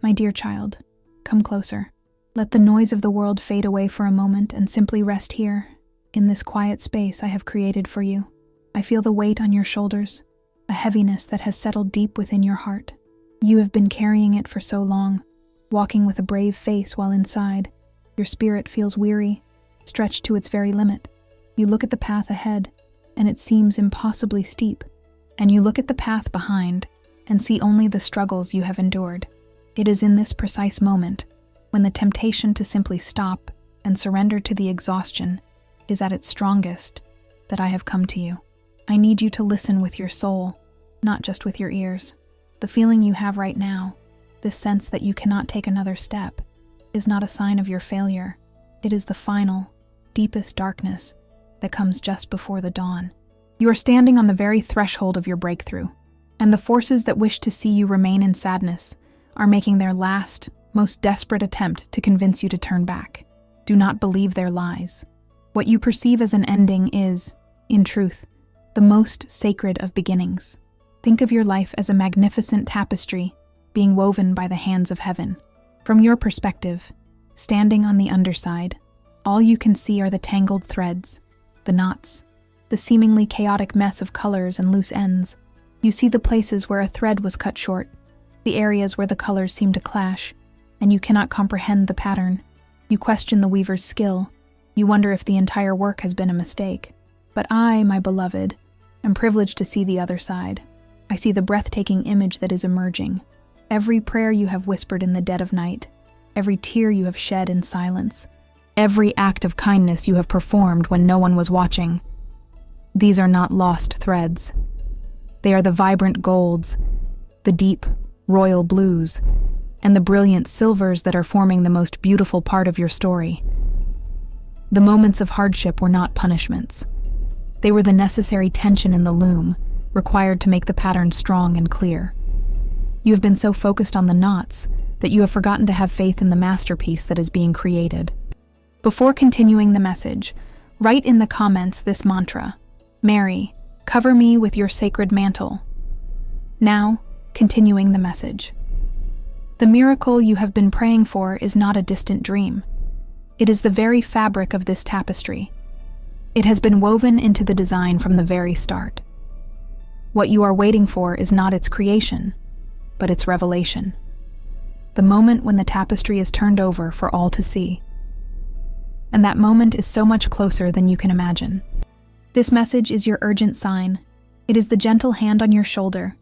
My dear child, come closer. Let the noise of the world fade away for a moment and simply rest here, in this quiet space I have created for you. I feel the weight on your shoulders, a heaviness that has settled deep within your heart. You have been carrying it for so long, walking with a brave face while inside. Your spirit feels weary, stretched to its very limit. You look at the path ahead, and it seems impossibly steep. And you look at the path behind, and see only the struggles you have endured. It is in this precise moment, when the temptation to simply stop and surrender to the exhaustion is at its strongest, that I have come to you. I need you to listen with your soul, not just with your ears. The feeling you have right now, this sense that you cannot take another step, is not a sign of your failure. It is the final, deepest darkness that comes just before the dawn. You are standing on the very threshold of your breakthrough, and the forces that wish to see you remain in sadness are making their last, most desperate attempt to convince you to turn back. Do not believe their lies. What you perceive as an ending is, in truth, the most sacred of beginnings. Think of your life as a magnificent tapestry being woven by the hands of heaven. From your perspective, standing on the underside, all you can see are the tangled threads, the knots, the seemingly chaotic mess of colors and loose ends. You see the places where a thread was cut short, the areas where the colors seem to clash, and you cannot comprehend the pattern. You question the weaver's skill. You wonder if the entire work has been a mistake. But I, my beloved, am privileged to see the other side. I see the breathtaking image that is emerging. Every prayer you have whispered in the dead of night, every tear you have shed in silence, every act of kindness you have performed when no one was watching. These are not lost threads. They are the vibrant golds, the deep, royal blues, and the brilliant silvers that are forming the most beautiful part of your story. The moments of hardship were not punishments. They were the necessary tension in the loom, required to make the pattern strong and clear. You have been so focused on the knots that you have forgotten to have faith in the masterpiece that is being created. Before continuing the message, write in the comments this mantra: Mary, cover me with your sacred mantle. Now, continuing the message. The miracle you have been praying for is not a distant dream. It is the very fabric of this tapestry. It has been woven into the design from the very start. What you are waiting for is not its creation, but its revelation. The moment when the tapestry is turned over for all to see. And that moment is so much closer than you can imagine. This message is your urgent sign. It is the gentle hand on your shoulder,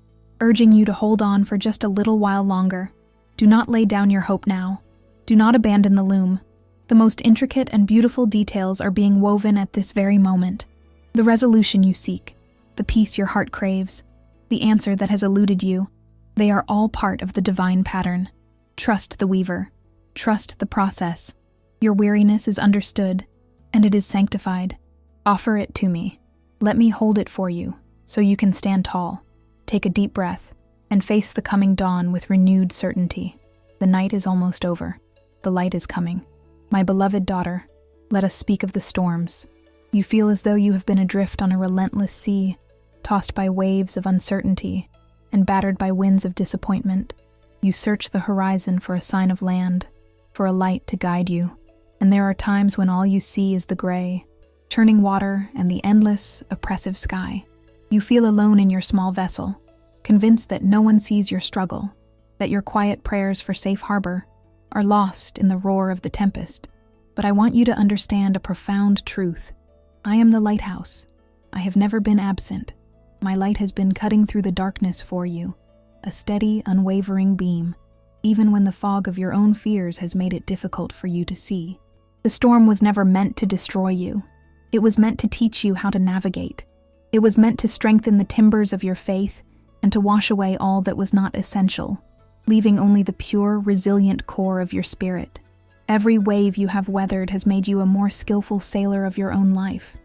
urging you to hold on for just a little while longer. Do not lay down your hope now. Do not abandon the loom. The most intricate and beautiful details are being woven at this very moment. The resolution you seek, the peace your heart craves, the answer that has eluded you, they are all part of the divine pattern. Trust the weaver. Trust the process. Your weariness is understood, and it is sanctified. Offer it to me. Let me hold it for you, so you can stand tall. Take a deep breath, and face the coming dawn with renewed certainty. The night is almost over. The light is coming. My beloved daughter, let us speak of the storms. You feel as though you have been adrift on a relentless sea, tossed by waves of uncertainty, and battered by winds of disappointment. You search the horizon for a sign of land, for a light to guide you, and there are times when all you see is the gray, churning water and the endless, oppressive sky. You feel alone in your small vessel, convinced that no one sees your struggle, that your quiet prayers for safe harbor are lost in the roar of the tempest. But I want you to understand a profound truth. I am the lighthouse. I have never been absent. My light has been cutting through the darkness for you, a steady, unwavering beam, even when the fog of your own fears has made it difficult for you to see. The storm was never meant to destroy you. It was meant to teach you how to navigate. It was meant to strengthen the timbers of your faith and to wash away all that was not essential, leaving only the pure, resilient core of your spirit. Every wave you have weathered has made you a more skillful sailor of your own life.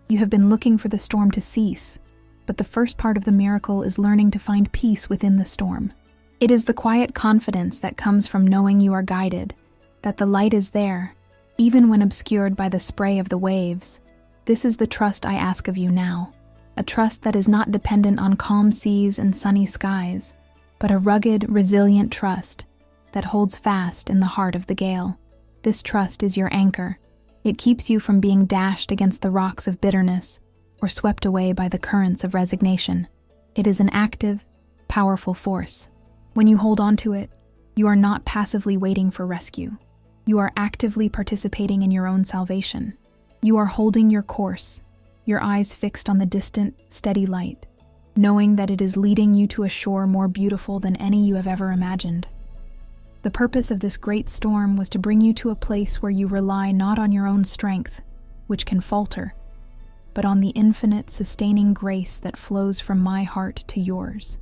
You have been looking for the storm to cease, but the first part of the miracle is learning to find peace within the storm. It is the quiet confidence that comes from knowing you are guided, that the light is there, even when obscured by the spray of the waves. This is the trust I ask of you now, a trust that is not dependent on calm seas and sunny skies, but a rugged, resilient trust that holds fast in the heart of the gale. This trust is your anchor. It keeps you from being dashed against the rocks of bitterness or swept away by the currents of resignation. It is an active, powerful force. When you hold on to it, you are not passively waiting for rescue. You are actively participating in your own salvation. You are holding your course, your eyes fixed on the distant, steady light, knowing that it is leading you to a shore more beautiful than any you have ever imagined. The purpose of this great storm was to bring you to a place where you rely not on your own strength, which can falter, but on the infinite, sustaining grace that flows from my heart to yours.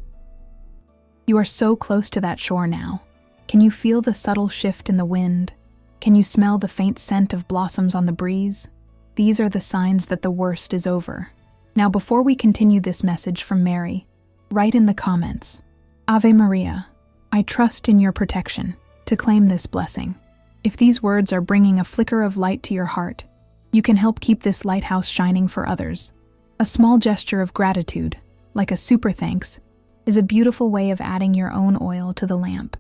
You are so close to that shore now. Can you feel the subtle shift in the wind? Can you smell the faint scent of blossoms on the breeze? These are the signs that the worst is over. Now, before we continue this message from Mary, write in the comments, Ave Maria, I trust in your protection, to claim this blessing. If these words are bringing a flicker of light to your heart, you can help keep this lighthouse shining for others. A small gesture of gratitude, like a super thanks, is a beautiful way of adding your own oil to the lamp,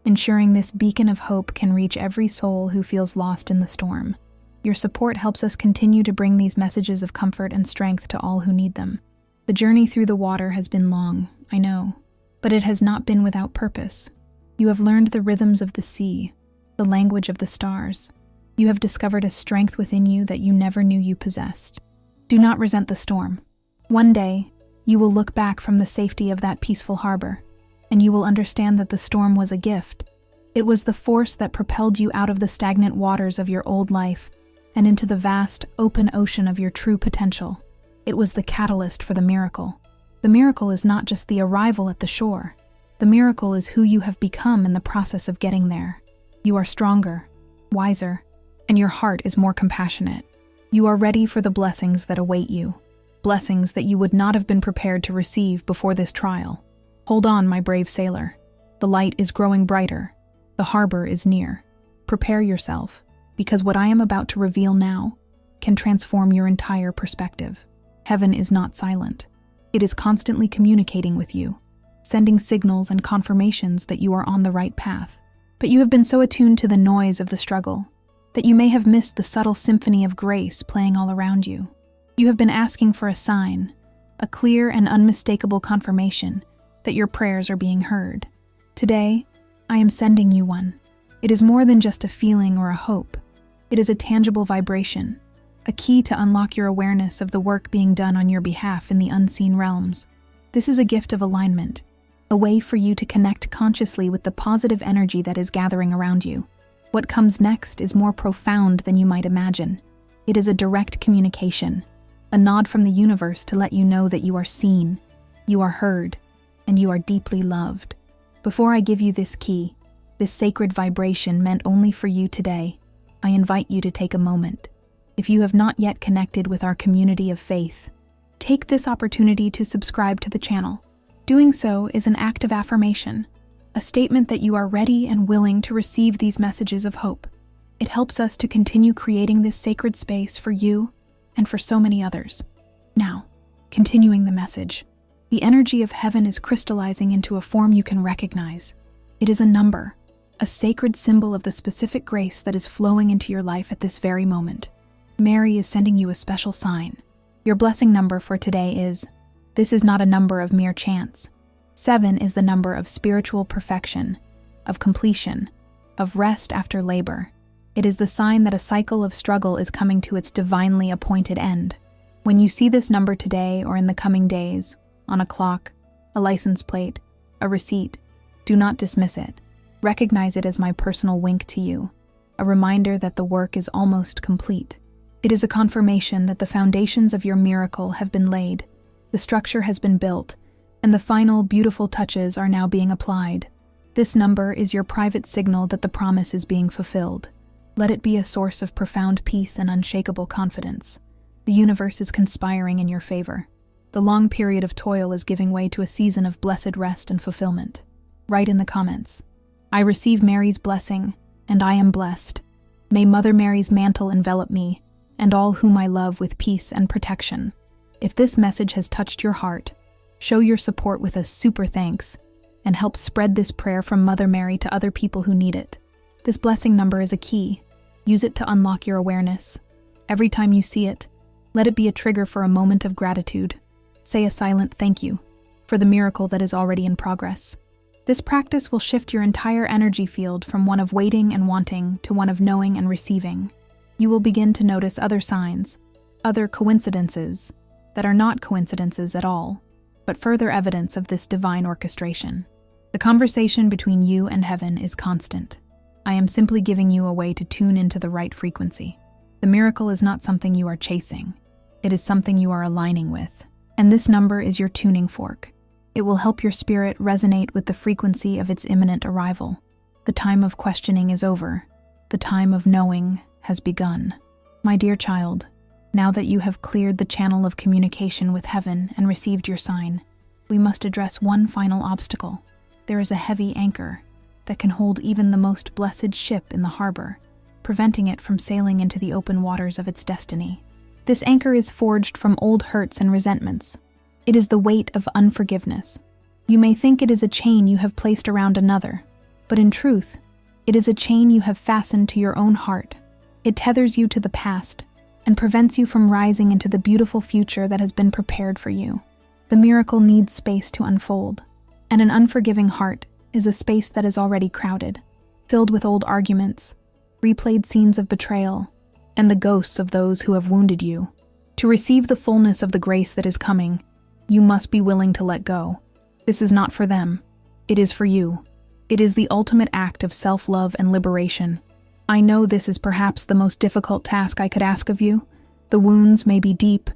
ensuring this beacon of hope can reach every soul who feels lost in the storm. Your support helps us continue to bring these messages of comfort and strength to all who need them. The journey through the water has been long, I know, but it has not been without purpose. You have learned the rhythms of the sea, the language of the stars. You have discovered a strength within you that you never knew you possessed. Do not resent the storm. One day, you will look back from the safety of that peaceful harbor, and you will understand that the storm was a gift. It was the force that propelled you out of the stagnant waters of your old life and into the vast, open ocean of your true potential. It was the catalyst for the miracle. The miracle is not just the arrival at the shore. The miracle is who you have become in the process of getting there. You are stronger, wiser, and your heart is more compassionate. You are ready for the blessings that await you, blessings that you would not have been prepared to receive before this trial. Hold on, my brave sailor. The light is growing brighter. The harbor is near. Prepare yourself, because what I am about to reveal now can transform your entire perspective. Heaven is not silent. It is constantly communicating with you, sending signals and confirmations that you are on the right path. But you have been so attuned to the noise of the struggle that you may have missed the subtle symphony of grace playing all around you. You have been asking for a sign, a clear and unmistakable confirmation that your prayers are being heard. Today, I am sending you one. It is more than just a feeling or a hope. It is a tangible vibration, a key to unlock your awareness of the work being done on your behalf in the unseen realms. This is a gift of alignment, a way for you to connect consciously with the positive energy that is gathering around you. What comes next is more profound than you might imagine. It is a direct communication, a nod from the universe to let you know that you are seen, you are heard, and you are deeply loved. Before I give you this key, this sacred vibration meant only for you today, I invite you to take a moment. If you have not yet connected with our community of faith, take this opportunity to subscribe to the channel. Doing so is an act of affirmation, a statement that you are ready and willing to receive these messages of hope. It helps us to continue creating this sacred space for you and for so many others. Now, continuing the message, the energy of heaven is crystallizing into a form you can recognize. It is a number, a sacred symbol of the specific grace that is flowing into your life at this very moment. Mary is sending you a special sign. Your blessing number for today is, this is not a number of mere chance. 7 is the number of spiritual perfection, of completion, of rest after labor. It is the sign that a cycle of struggle is coming to its divinely appointed end. When you see this number today or in the coming days, on a clock, a license plate, a receipt, do not dismiss it. Recognize it as my personal wink to you, a reminder that the work is almost complete. It is a confirmation that the foundations of your miracle have been laid, the structure has been built, and the final beautiful touches are now being applied. This number is your private signal that the promise is being fulfilled. Let it be a source of profound peace and unshakable confidence. The universe is conspiring in your favor. The long period of toil is giving way to a season of blessed rest and fulfillment. Write in the comments, I receive Mary's blessing, and I am blessed. May Mother Mary's mantle envelop me, and all whom I love with peace and protection. If this message has touched your heart, show your support with a super thanks and help spread this prayer from Mother Mary to other people who need it. This blessing number is a key. Use it to unlock your awareness. Every time you see it, let it be a trigger for a moment of gratitude. Say a silent thank you for the miracle that is already in progress. This practice will shift your entire energy field from one of waiting and wanting to one of knowing and receiving. You will begin to notice other signs, other coincidences that are not coincidences at all, but further evidence of this divine orchestration. The conversation between you and heaven is constant. I am simply giving you a way to tune into the right frequency. The miracle is not something you are chasing. It is something you are aligning with. And this number is your tuning fork. It will help your spirit resonate with the frequency of its imminent arrival. The time of questioning is over. The time of knowing has begun. My dear child, now that you have cleared the channel of communication with heaven and received your sign, we must address one final obstacle. There is a heavy anchor that can hold even the most blessed ship in the harbor, preventing it from sailing into the open waters of its destiny. This anchor is forged from old hurts and resentments. It is the weight of unforgiveness. You may think it is a chain you have placed around another, but in truth, it is a chain you have fastened to your own heart. It tethers you to the past and prevents you from rising into the beautiful future that has been prepared for you. The miracle needs space to unfold, and an unforgiving heart is a space that is already crowded, filled with old arguments, replayed scenes of betrayal, and the ghosts of those who have wounded you. To receive the fullness of the grace that is coming, you must be willing to let go. This is not for them. It is for you. It is the ultimate act of self-love and liberation. I know this is perhaps the most difficult task I could ask of you. The wounds may be deep,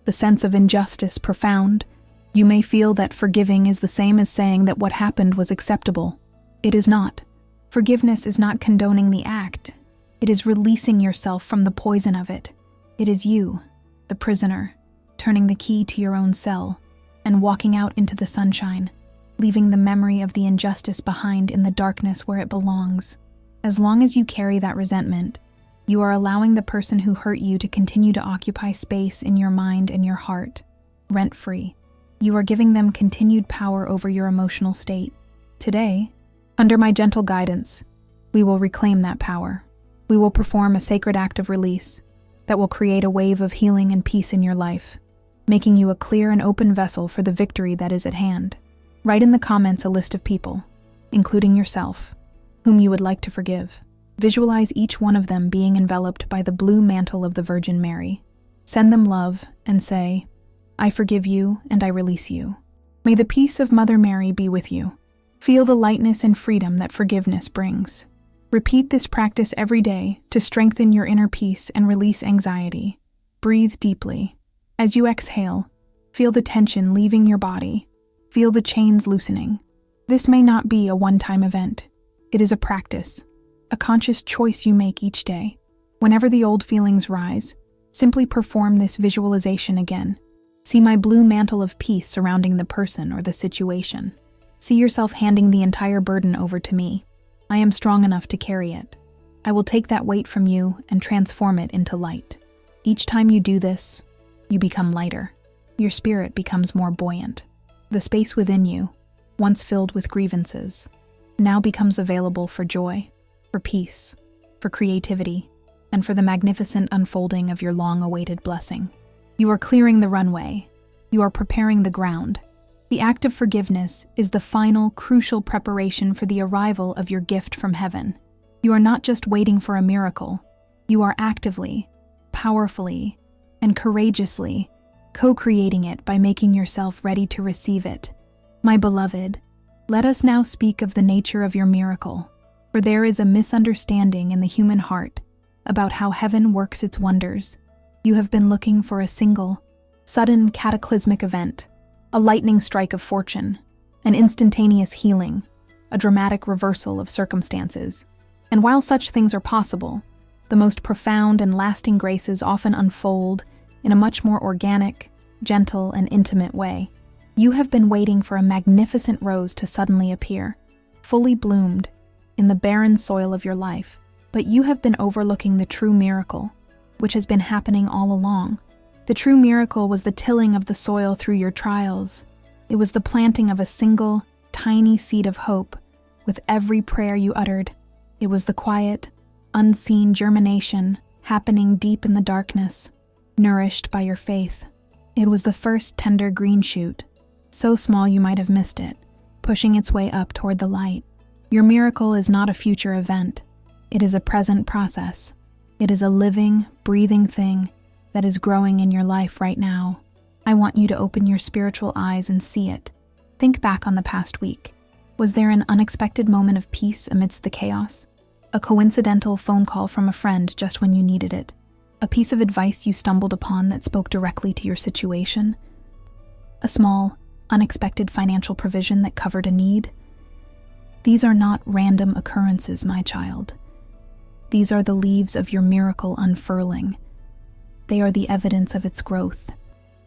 the sense of injustice profound. You may feel that forgiving is the same as saying that what happened was acceptable. It is not. Forgiveness is not condoning the act. It is releasing yourself from the poison of it. It is you, the prisoner, turning the key to your own cell and walking out into the sunshine, leaving the memory of the injustice behind in the darkness where it belongs. As long as you carry that resentment, you are allowing the person who hurt you to continue to occupy space in your mind and your heart, rent-free. You are giving them continued power over your emotional state. Today, under my gentle guidance, we will reclaim that power. We will perform a sacred act of release that will create a wave of healing and peace in your life, making you a clear and open vessel for the victory that is at hand. Write in the comments a list of people, including yourself, whom you would like to forgive. Visualize each one of them being enveloped by the blue mantle of the Virgin Mary. Send them love and say, I forgive you and I release you. May the peace of Mother Mary be with you. Feel the lightness and freedom that forgiveness brings. Repeat this practice every day to strengthen your inner peace and release anxiety. Breathe deeply. As you exhale, feel the tension leaving your body. Feel the chains loosening. This may not be a one-time event. It is a practice, a conscious choice you make each day. Whenever the old feelings rise, simply perform this visualization again. See my blue mantle of peace surrounding the person or the situation. See yourself handing the entire burden over to me. I am strong enough to carry it. I will take that weight from you and transform it into light. Each time you do this, you become lighter. Your spirit becomes more buoyant. The space within you, once filled with grievances, now becomes available for joy, for peace, for creativity, and for the magnificent unfolding of your long-awaited blessing. You are clearing the runway. You are preparing the ground. The act of forgiveness is the final, crucial preparation for the arrival of your gift from heaven. You are not just waiting for a miracle. You are actively, powerfully, and courageously co-creating it by making yourself ready to receive it. My beloved, let us now speak of the nature of your miracle, for there is a misunderstanding in the human heart about how heaven works its wonders. You have been looking for a single, sudden cataclysmic event, a lightning strike of fortune, an instantaneous healing, a dramatic reversal of circumstances. And while such things are possible, the most profound and lasting graces often unfold in a much more organic, gentle, and intimate way. You have been waiting for a magnificent rose to suddenly appear, fully bloomed, in the barren soil of your life. But you have been overlooking the true miracle, which has been happening all along. The true miracle was the tilling of the soil through your trials. It was the planting of a single, tiny seed of hope with every prayer you uttered. It was the quiet, unseen germination happening deep in the darkness, nourished by your faith. It was the first tender green shoot, so small you might have missed it, pushing its way up toward the light. Your miracle is not a future event. It is a present process. It is a living, breathing thing that is growing in your life right now. I want you to open your spiritual eyes and see it. Think back on the past week. Was there an unexpected moment of peace amidst the chaos? A coincidental phone call from a friend just when you needed it? A piece of advice you stumbled upon that spoke directly to your situation? A small, unexpected financial provision that covered a need? These are not random occurrences, my child. These are the leaves of your miracle unfurling. They are the evidence of its growth.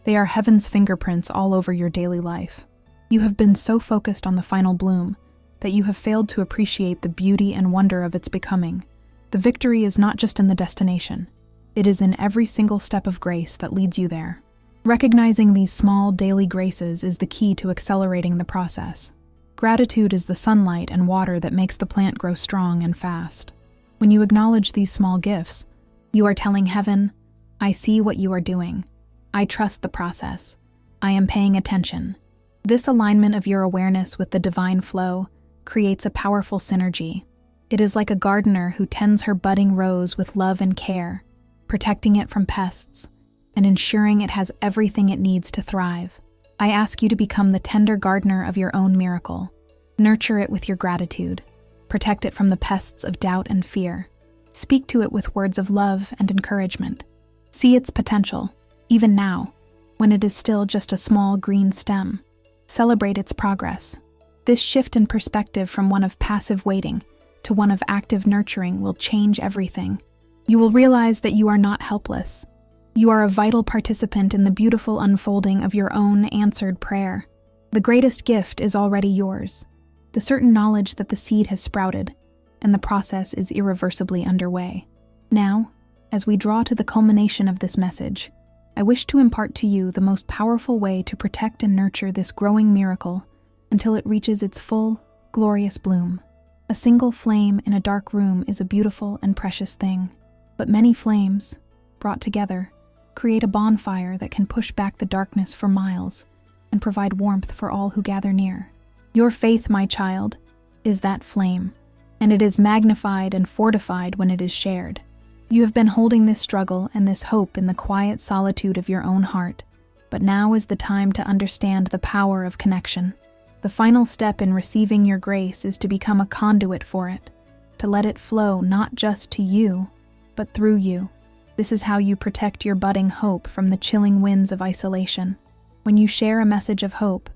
They are heaven's fingerprints all over your daily life. You have been so focused on the final bloom that you have failed to appreciate the beauty and wonder of its becoming. The victory is not just in the destination. It is in every single step of grace that leads you there. Recognizing these small daily graces is the key to accelerating the process. Gratitude is the sunlight and water that makes the plant grow strong and fast. When you acknowledge these small gifts, you are telling heaven, I see what you are doing. I trust the process. I am paying attention. This alignment of your awareness with the divine flow creates a powerful synergy. It is like a gardener who tends her budding rose with love and care, protecting it from pests and ensuring it has everything it needs to thrive. I ask you to become the tender gardener of your own miracle. Nurture it with your gratitude. Protect it from the pests of doubt and fear. Speak to it with words of love and encouragement. See its potential, even now, when it is still just a small green stem. Celebrate its progress. This shift in perspective from one of passive waiting to one of active nurturing will change everything. You will realize that you are not helpless. You are a vital participant in the beautiful unfolding of your own answered prayer. The greatest gift is already yours, the certain knowledge that the seed has sprouted, and the process is irreversibly underway. Now, as we draw to the culmination of this message, I wish to impart to you the most powerful way to protect and nurture this growing miracle until it reaches its full, glorious bloom. A single flame in a dark room is a beautiful and precious thing, but many flames, brought together, create a bonfire that can push back the darkness for miles and provide warmth for all who gather near. Your faith, my child, is that flame, and it is magnified and fortified when it is shared. You have been holding this struggle and this hope in the quiet solitude of your own heart, but now is the time to understand the power of connection. The final step in receiving your grace is to become a conduit for it, to let it flow not just to you, but through you. This is how you protect your budding hope from the chilling winds of isolation. When you share a message of hope,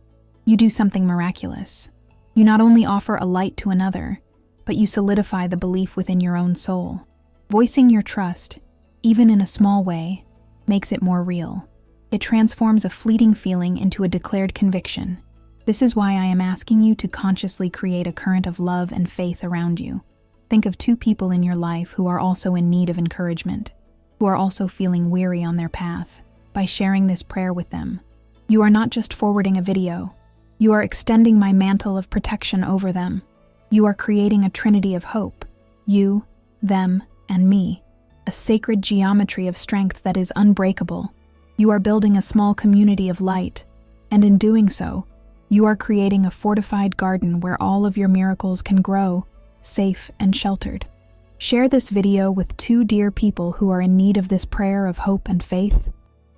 you do something miraculous. You not only offer a light to another, but you solidify the belief within your own soul. Voicing your trust, even in a small way, makes it more real. It transforms a fleeting feeling into a declared conviction. This is why I am asking you to consciously create a current of love and faith around you. Think of two people in your life who are also in need of encouragement, who are also feeling weary on their path. By sharing this prayer with them, you are not just forwarding a video, you are extending my mantle of protection over them. You are creating a trinity of hope, you, them, and me, a sacred geometry of strength that is unbreakable. You are building a small community of light, and in doing so, you are creating a fortified garden where all of your miracles can grow, safe and sheltered. Share this video with two dear people who are in need of this prayer of hope and faith.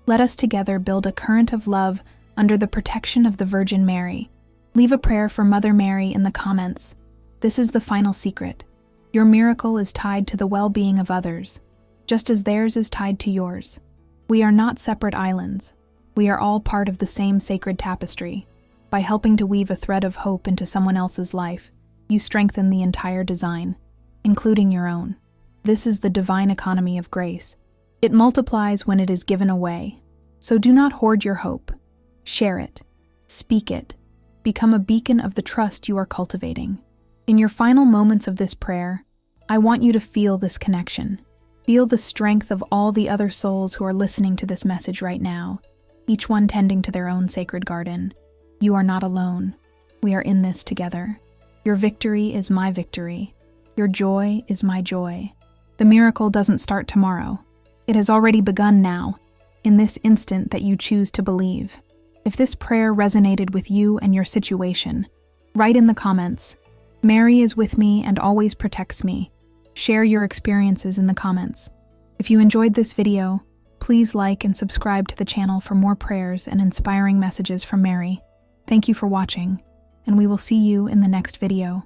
Let us together build a current of love under the protection of the Virgin Mary. Leave a prayer for Mother Mary in the comments. This is the final secret. Your miracle is tied to the well-being of others, just as theirs is tied to yours. We are not separate islands. We are all part of the same sacred tapestry. By helping to weave a thread of hope into someone else's life, you strengthen the entire design, including your own. This is the divine economy of grace. It multiplies when it is given away. So do not hoard your hope. Share it. Speak it. Become a beacon of the trust you are cultivating. In your final moments of this prayer, I want you to feel this connection. Feel the strength of all the other souls who are listening to this message right now, each one tending to their own sacred garden. You are not alone. We are in this together. Your victory is my victory. Your joy is my joy. The miracle doesn't start tomorrow. It has already begun now, in this instant that you choose to believe. If this prayer resonated with you and your situation, write in the comments, "Mary is with me and always protects me." Share your experiences in the comments. If you enjoyed this video, please like and subscribe to the channel for more prayers and inspiring messages from Mary. Thank you for watching, and we will see you in the next video.